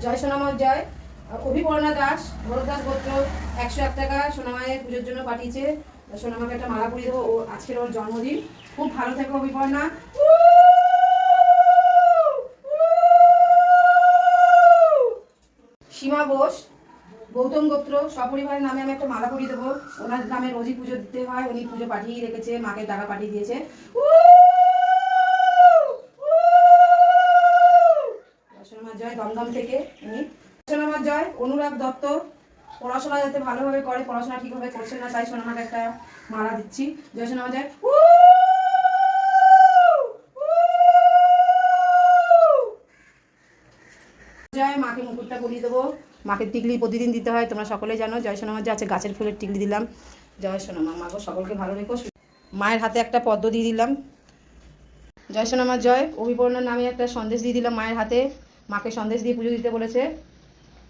জয় সোনামার জয়। অভিপর্ণা দাস, ভরদাস গোত্র 101 টাকা সোনামায়ের পুজোর জন্য পাঠিয়েছে। সোনামাকে একটা মালা পরিয়ে দেবো, ও আজকের ওর জন্মদিন। খুব ভালো থেকো অভিপর্ণা। সীমা বোস, গৌতম গোত্র সপরিবারের নামে আমি একটা মালা পরিয়ে দেবো। ওনার নামে রোজই পুজো দিতে হয়, উনি পুজো পাঠিয়ে রেখেছে, মাকে টাকা পাঠিয়ে দিয়েছে। সোনামার জয় দমদম থেকে উনি। সোনামার জয় অনুরাগ দত্ত, পড়াশোনা যাতে ভালোভাবে করে, পড়াশোনা ঠিকভাবে করছে না, তাই সোনামাকে একটা মালা দিচ্ছি। জয় সোনামার জয়। জয় মাকে মুকুটটা পরিয়ে দেবো। মাকে টিকলি প্রতিদিন দিতে হয়, তোমরা সকলে জানো। জয় সোনামার জয় আছে গাছের ফুলের টিকলি দিলাম। জয় সোনামা, মাগো সকলকে ভালো রেখো। মায়ের হাতে একটা পদ্ম দিয়ে দিলাম। জয় সোনামার জয়। অভিপর্ণার নামে একটা সন্দেশ দিয়ে দিলাম মায়ের হাতে, মাকে সন্দেশ দিয়ে পুজো দিতে বলেছে।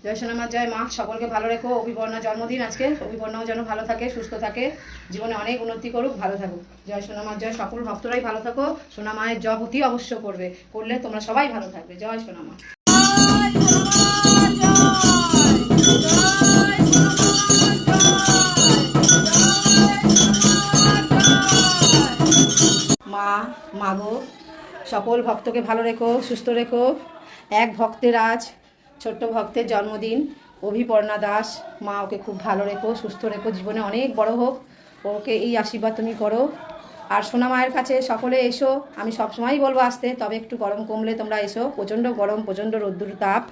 জয় সোনামার জয়। মা সকলকে ভালো রেখো। অভিপর্ণার জন্মদিন আজকে, অভিপর্ণাও যেন ভালো থাকে, সুস্থ থাকে, জীবনে অনেক উন্নতি করুক, ভালো থাকুক। জয় সোনামার জয়। সকল ভক্তরাই ভালো থাকো, সোনামায়ের জপ অতি অবশ্য করবে, করলে তোমরা সবাই ভালো থাকবে। জয় সোনামা। মা, মাগো সকল ভক্তকে ভালো রেখো, সুস্থ রেখো। এক ভক্তের আজ ছোট্ট ভক্তের জন্মদিন, অভিপর্ণা দাস। মা ওকে খুব ভালো রেখো, সুস্থ রেখো, জীবনে অনেক বড় হোক, ওকে এই আশীর্বাদ তুমি করো। আর সোনা মায়ের কাছে সকলে এসো, আমি সবসময়ই বলবো আসতে, তবে একটু গরম কমলে তোমরা এসো, প্রচণ্ড গরম, প্রচণ্ড রোদ্দুর তাপ,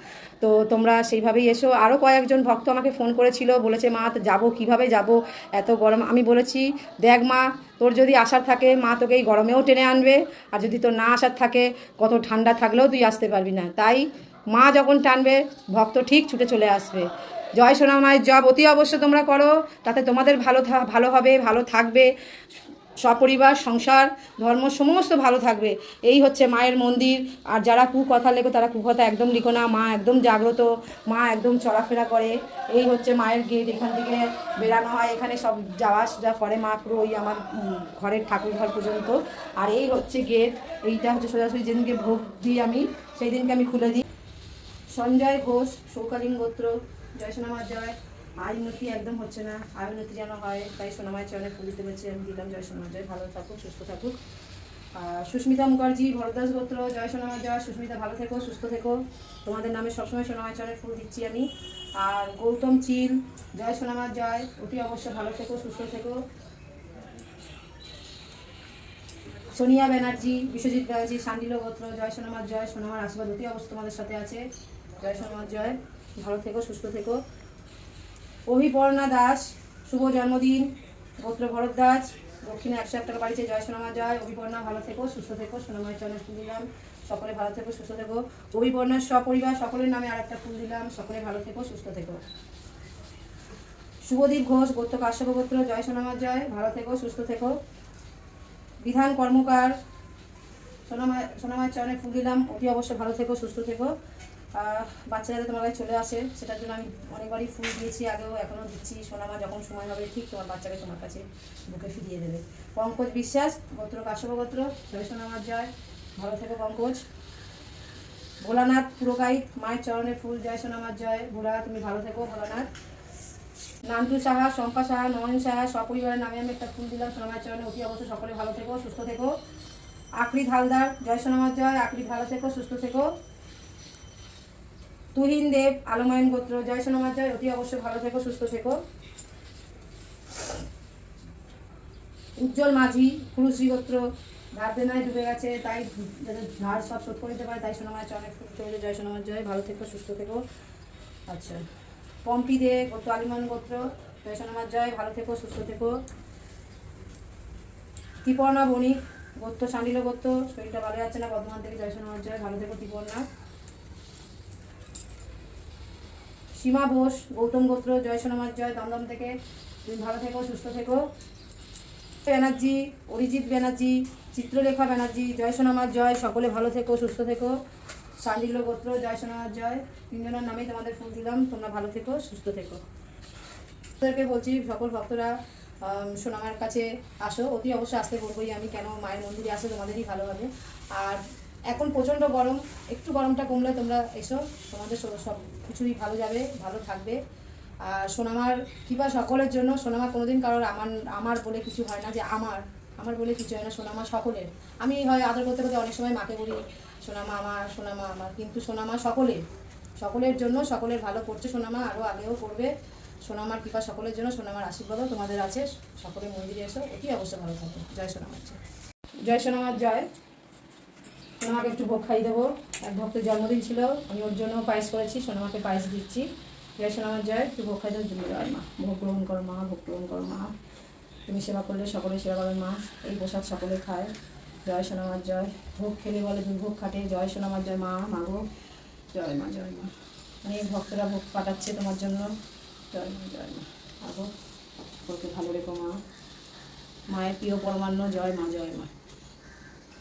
তো তোমরা সেইভাবেই এসো। আরও কয়েকজন ভক্ত আমাকে ফোন করেছিল, বলেছে মা যাবো কীভাবে যাব, এত গরম। আমি বলেছি দেখ মা, তোর যদি আসার থাকে মা তোকে এই গরমেও টেনে আনবে, আর যদি তোর না আসার থাকে কত ঠান্ডা থাকলেও তুই আসতে পারবি না। তাই মা যখন টানবে ভক্ত ঠিক ছুটে চলে আসবে। জয় সোনা মায়ের জপ অতি অবশ্য তোমরা করো, তাতে তোমাদের ভালো হবে, ভালো থাকবে, সপরিবার, সংসার, ধর্ম সমস্ত ভালো থাকবে। এই হচ্ছে মায়ের মন্দির। আর যারা কুকথা লেখো তারা কুকথা একদম লিখো না, মা একদম জাগ্রত, মা একদম চলাফেরা করে। এই হচ্ছে মায়ের গেট, এখান থেকে বেরানো হয়, এখানে সব যাওয়া আসা করে মা, পুরো ওই আমার ঘরের ঠাকুর ঘর পর্যন্ত। আর এই হচ্ছে গেট, এইটা হচ্ছে সোজাসুজি যেদিনকে ভোগ দিই আমি, সেই দিনকে আমি খুলে দিই। সঞ্জয় ঘোষ, সৌকালীন গোত্র। জয় সোনামার জয়। আয় উন্নতি একদম হচ্ছে না, আয় উন্নতি যেন হয়, তাই সোনামায়ের চরণে ফুল দিতে পেরেছি, আমি দিলাম। জয় সোনামার জয়। ভালো থাকুক, সুস্থ থাকুক। সুস্মিতা মুখার্জি, ভরদাস গোত্র। জয় সোনামার জয়। সুস্মিতা ভালো থেকো, সুস্থ থেকো, তোমাদের নামে সবসময় সোনামায়ের চরণে ফুল দিচ্ছি আমি। আর গৌতম চিল, জয় সোনামার জয়, অতি অবশ্য ভালো থেকো, সুস্থ থেকো। সোনিয়া ব্যানার্জি, বিশ্বজিৎ ব্যানার্জি, শান্ডিল গোত্র। জয় সোনামার জয়। সোনামার আশীর্বাদ অতি অবশ্য তোমাদের সাথে আছে। জয় সোনামার জয়। ভালো থেকো, সুস্থ থেকো। অভিপর্ণা দাস, শুভ জন্মদিন, গোত্র ভরদ্বাজ, দক্ষিণে 101 টাকা বাড়িছে। জয় সোনামার জয়। অভিপর্ণা ভালো থেকো, সুস্থ থেকো, সোনামায়ের চরণে ফুল দিলাম। সকলে ভালো থেকো, সুস্থ থেকো। অভিপর্ণার সপরিবার সকলের নামে আর একটা ফুল দিলাম। সকলে ভালো থেকো, সুস্থ থেকো। শুভদীপ ঘোষ, গোত্র কাশ্যপ গোত্র। জয় সোনামার জয়। ভালো থেকো, সুস্থ থেকো। বিধান কর্মকার, সোনামায়ের চরণে ফুল দিলাম, অতি অবশ্য ভালো থেকো, সুস্থ থেকো। বাচ্চা যাতে তোমার কাছে চলে আসে সেটার জন্য আমি অনেকবারই ফুল দিয়েছি, আগেও এখনও দিচ্ছি। সোনামা যখন সময় হবে ঠিক তোমার বাচ্চাকে তোমার কাছে বুকে ফিরিয়ে দেবে। পঙ্কজ বিশ্বাস, গোত্র কাশ্যপ গোত্র। জয় সোনামার জয়। ভালো থেকো পঙ্কজ। ভোলানাথ পুরকাইত, মায়ের চরণে ফুল। জয় সোনামার জয়। ভোলা তুমি ভালো থেকো ভোলানাথ। নান্টু সাহা, শম্পা সাহা, নয়ন সাহা, সপরিবারের নামে আমি একটা ফুল দিলাম সোনামায়ের চরণে, অতি অবশ্য সকলে ভালো থেকো, সুস্থ থেকো। আকৃত হালদার, জয় সোনামার জয়। আকৃত ভালো থেকো, সুস্থ থেকো। তুহিন দেব, আলমায়ন গোত্র। জয় সোনামার জয়। অতি অবশ্য ভালো থেকো, সুস্থ থেকো। উজ্জ্বল মাঝি, পুরুষী গোত্র। ধার দেনায় ডুবে গেছে, তাই যাতে ধার সব শোধ করে দিতে পারে, তাই সোনামায়ের চরণে ফুল চলে। জয় সোনামার জয়। ভালো থেকো, সুস্থ থেকো। আচ্ছা, পম্পি দে, গোত্র আলিমান গোত্র। জয় সোনামার জয়। ভালো থেকো, সুস্থ থেকো। ত্রিপর্ণা বণিক, গোত্র শান্ডিল গোত্র। শরীরটা ভালো যাচ্ছে না বর্ধমান থেকে। জয় সোনামার জয়। ভালো থেকো ত্রিপর্ণা। সীমা বোস, গৌতম গোত্র। জয় সোনামার জয়, দমদম থেকে। তুমি ভালো থেকো, সুস্থ থেকো। ব্যানার্জি, অরিজিৎ ব্যানার্জি, চিত্রলেখা ব্যানার্জি। জয় সোনামার জয়। সকলে ভালো থেকো, সুস্থ থেকো। শান্ডিল গোত্র। জয় সোনামার জয়। তিনজনের নামেই তোমাদের ফুল দিলাম, তোমরা ভালো থেকো, সুস্থ থেকো। ওদেরকে বলছি সকল ভক্তরা সোনামার কাছে আসো, অতি অবশ্যই আসতে বলবোই আমি, কেন মায়ের মন্দিরে আসে তোমাদেরই ভালো হবে। আর এখন প্রচণ্ড গরম, একটু গরমটা কমলে তোমরা এসো, তোমাদের সব কিছুই ভালো যাবে, ভালো থাকবে। আর সোনামার কৃপা সকলের জন্য। সোনামা কোনোদিন কারোর আমার বলে কিছু হয় না, যে আমার বলে কিছু হয় না, সোনামা সকলের। আমি হয় আদর করতে করতে অনেক সময় মাকে বলি সোনামা আমার, কিন্তু সোনামা সকলের জন্য, সকলের ভালো করছে সোনামা, আরও আগেও করবে। সোনামার কৃপা সকলের জন্য, সোনামার আশীর্বাদও তোমাদের আছে। সকলে মন্দিরে এসো, অতি অবশ্যই ভালো থাকো। জয় সোনামার জয়। জয় সোনামার জয়। সোনামাকে একটু ভোগ খাইয়ে দেবো। এক ভক্তের জন্মদিন ছিল, আমি ওর জন্য পায়েস করেছি, সোনামাকে পায়েস দিচ্ছি। জয় সোনামার জয়। একটু ভোগ খাই দেওয়ার জন্য জয় মা। ভোগ গ্রহণ করো মা, ভোগ গ্রহণ করো মা। তুমি সেবা করলে সকলে সেবা করেন মা। এই প্রসাদ সকলে খায়। জয় সোনামার জয়। ভোগ খেলে বলে দুর্ভোগ খাটে। জয় সোনামার জয় মা, মাগো জয় মা, জয় মা। অনেক ভক্তরা ভোগ পাঠাচ্ছে তোমার জন্য। জয় মা, জয় মা। মাগো সকলকে ভালো রেখো মা। মায়ের প্রিয় পরমান্ন, জয় মা, জয় মা।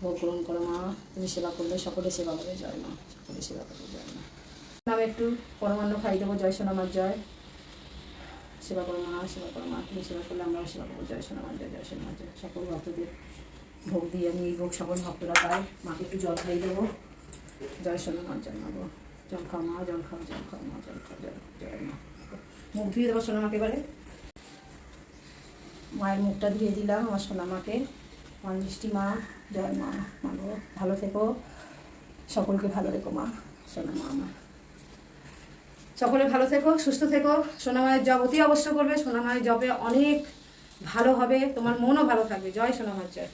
ভোগ গ্রহণ করো মা। তুমি সেবা করলে সকলে সেবা করবে। জয় মা, সকলে সেবা করবে। জয় মা। আমি একটু পরমান্ন খাই দেবো। জয় সোনামার জয়। সেবা করো মা, সেবা করো মা। তুমি সেবা করলে আমরাও সেবা করবো। জয় সোনামার জয়, জয় সোনামার জয়। সকল ভক্তদের ভোগ দিয়ে আমি এই ভোগ সকল ভক্তরা পাই। মাকে একটু জল খাই দেবো। জয় সোনামার জয় মা গো। জল খাও মা, জল খাও, জল খাও মা, জল খাও, জল জয় মা। মুখ ধুয়ে দেবো সোনামাকে এবারে। মায়ের মুখটা ধুয়ে দিলাম আমার সোনামাকে। আমার মিষ্টি মা, জয় মা, মা গো ভালো থেকো, সকলকে ভালো রেখো মা। সোনামা আমার, সকলে ভালো থেকো, সুস্থ থেকো। সোনামায়ের জব অতি অবশ্য করবে। সোনামায়ের জবে অনেক ভালো হবে, তোমার মনও ভালো থাকবে। জয় সোনামার জয়।